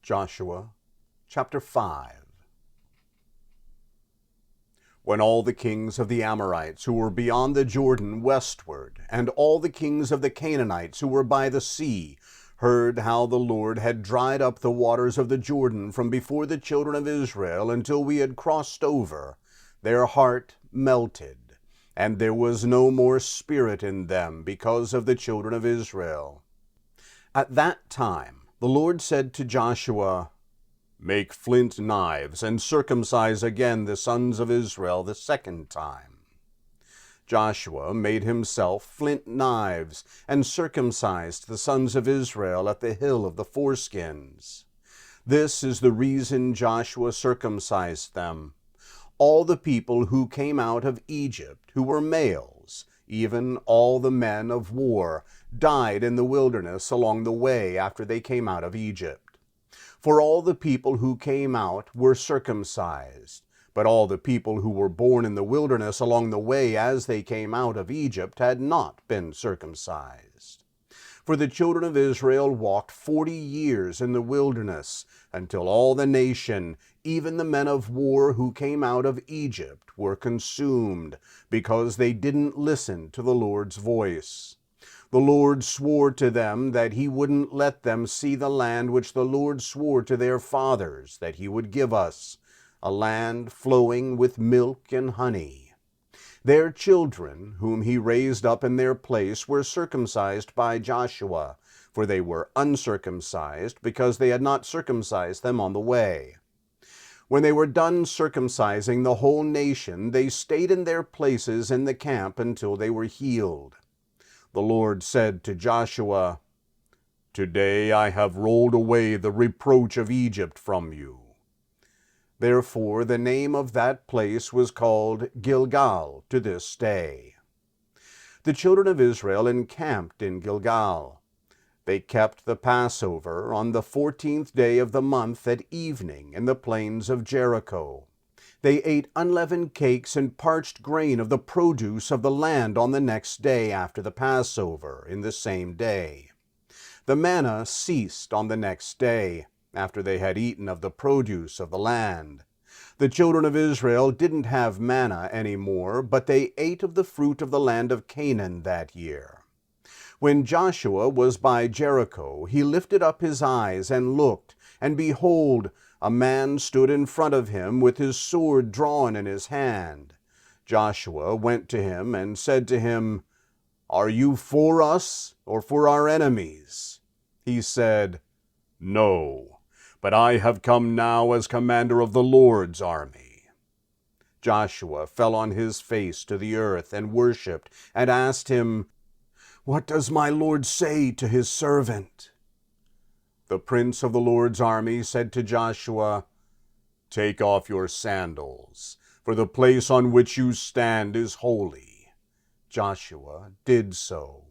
Joshua chapter 5. When all the kings of the Amorites who were beyond the Jordan westward, and all the kings of the Canaanites who were by the sea, heard how the Lord had dried up the waters of the Jordan from before the children of Israel until we had crossed over, their heart melted, and there was no more spirit in them because of the children of Israel. At that time the Lord said to Joshua, "Make flint knives, and circumcise again the sons of Israel the second time." Joshua made himself flint knives, and circumcised the sons of Israel at the hill of the foreskins. This is the reason Joshua circumcised them. All the people who came out of Egypt, who were males, even all the men of war, died in the wilderness along the way after they came out of Egypt. For all the people who came out were circumcised, but all the people who were born in the wilderness along the way as they came out of Egypt had not been circumcised. For the children of Israel walked 40 years in the wilderness, until all the nation, even the men of war who came out of Egypt, were consumed, because they didn't listen to the Lord's voice. The Lord swore to them that he wouldn't let them see the land which the Lord swore to their fathers that he would give us, a land flowing with milk and honey. Their children, whom he raised up in their place, were circumcised by Joshua, for they were uncircumcised, because they had not circumcised them on the way. When they were done circumcising the whole nation, they stayed in their places in the camp until they were healed. The Lord said to Joshua, "Today I have rolled away the reproach of Egypt from you." Therefore the name of that place was called Gilgal to this day. The children of Israel encamped in Gilgal. They kept the Passover on the 14th day of the month at evening in the plains of Jericho. They ate unleavened cakes and parched grain of the produce of the land on the next day after the Passover, in the same day. The manna ceased on the next day, after they had eaten of the produce of the land. The children of Israel didn't have manna any more, but they ate of the fruit of the land of Canaan that year. When Joshua was by Jericho, he lifted up his eyes and looked, and behold, a man stood in front of him with his sword drawn in his hand. Joshua went to him and said to him, "Are you for us or for our enemies?" He said, "No, but I have come now as commander of the Lord's army." Joshua fell on his face to the earth and worshipped, and asked him, "What does my Lord say to his servant?" The prince of the Lord's army said to Joshua, "Take off your sandals, for the place on which you stand is holy." Joshua did so.